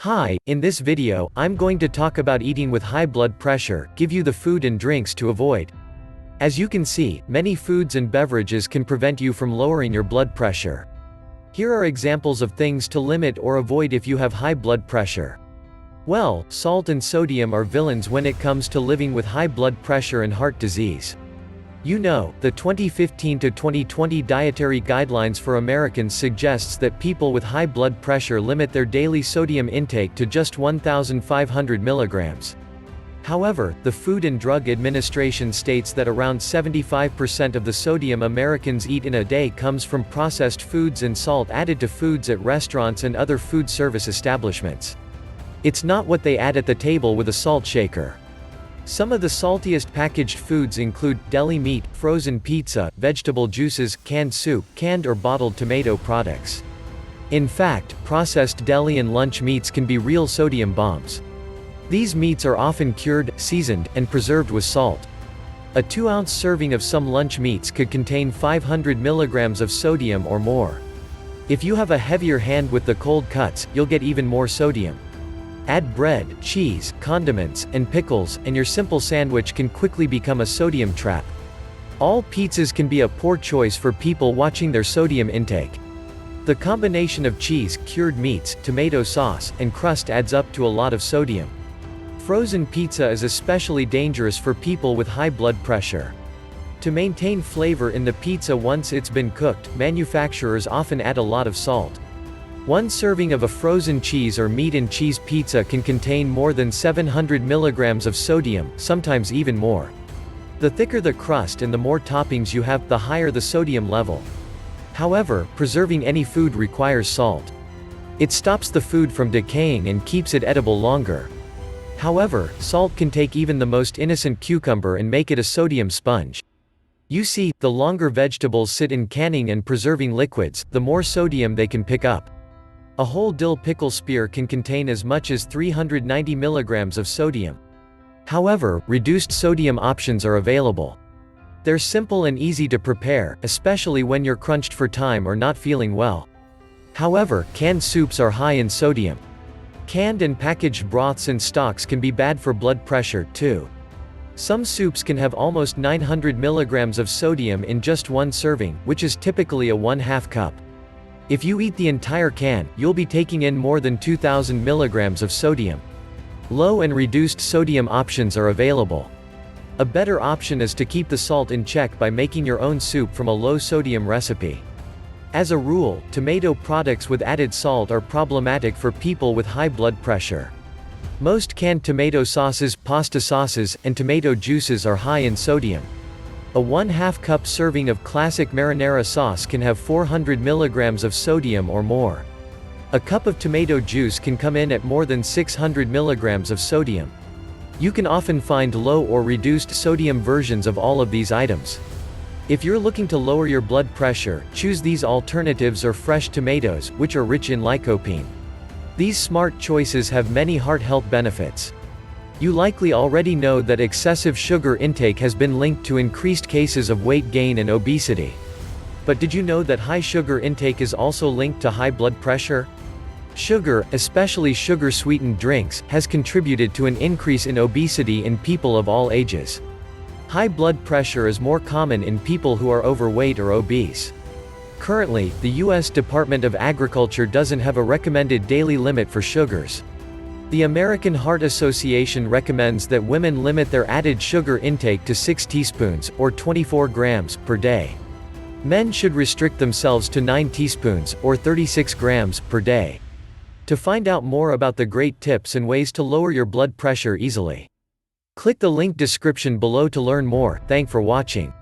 Hi, in this video, I'm going to talk about eating with high blood pressure, give you the food and drinks to avoid. As you can see, many foods and beverages can prevent you from lowering your blood pressure. Here are examples of things to limit or avoid if you have high blood pressure. Well, salt and sodium are villains when it comes to living with high blood pressure and heart disease. You know, the 2015 to 2020 Dietary Guidelines for Americans suggests that people with high blood pressure limit their daily sodium intake to just 1,500 milligrams. However, the Food and Drug Administration states that around 75% of the sodium Americans eat in a day comes from processed foods and salt added to foods at restaurants and other food service establishments. It's not what they add at the table with a salt shaker. Some of the saltiest packaged foods include deli meat, frozen pizza, vegetable juices, canned soup, canned or bottled tomato products. In fact, processed deli and lunch meats can be real sodium bombs. These meats are often cured, seasoned, and preserved with salt. A 2-ounce serving of some lunch meats could contain 500 milligrams of sodium or more. If you have a heavier hand with the cold cuts, you'll get even more sodium. Add bread, cheese, condiments, and pickles, and your simple sandwich can quickly become a sodium trap. All pizzas can be a poor choice for people watching their sodium intake. The combination of cheese, cured meats, tomato sauce, and crust adds up to a lot of sodium. Frozen pizza is especially dangerous for people with high blood pressure. To maintain flavor in the pizza once it's been cooked, manufacturers often add a lot of salt. One serving of a frozen cheese or meat and cheese pizza can contain more than 700 milligrams of sodium, sometimes even more. The thicker the crust and the more toppings you have, the higher the sodium level. However, preserving any food requires salt. It stops the food from decaying and keeps it edible longer. However, salt can take even the most innocent cucumber and make it a sodium sponge. You see, the longer vegetables sit in canning and preserving liquids, the more sodium they can pick up. A whole dill pickle spear can contain as much as 390 milligrams of sodium. However, reduced sodium options are available. They're simple and easy to prepare, especially when you're crunched for time or not feeling well. However, canned soups are high in sodium. Canned and packaged broths and stocks can be bad for blood pressure, too. Some soups can have almost 900 milligrams of sodium in just one serving, which is typically a 1/2 cup. If you eat the entire can, you'll be taking in more than 2,000 milligrams of sodium. Low and reduced sodium options are available. A better option is to keep the salt in check by making your own soup from a low sodium recipe. As a rule, tomato products with added salt are problematic for people with high blood pressure. Most canned tomato sauces, pasta sauces, and tomato juices are high in sodium. A 1/2 cup serving of classic marinara sauce can have 400 milligrams of sodium or more. A cup of tomato juice can come in at more than 600 milligrams of sodium. You can often find low or reduced sodium versions of all of these items. If you're looking to lower your blood pressure, choose these alternatives or fresh tomatoes, which are rich in lycopene. These smart choices have many heart health benefits. You likely already know that excessive sugar intake has been linked to increased cases of weight gain and obesity. But did you know that high sugar intake is also linked to high blood pressure? Sugar, especially sugar-sweetened drinks, has contributed to an increase in obesity in people of all ages. High blood pressure is more common in people who are overweight or obese. Currently, the U.S. Department of Agriculture doesn't have a recommended daily limit for sugars. The American Heart Association recommends that women limit their added sugar intake to 6 teaspoons, or 24 grams, per day. Men should restrict themselves to 9 teaspoons, or 36 grams, per day. To find out more about the great tips and ways to lower your blood pressure easily, click the link description below to learn more. Thanks for watching.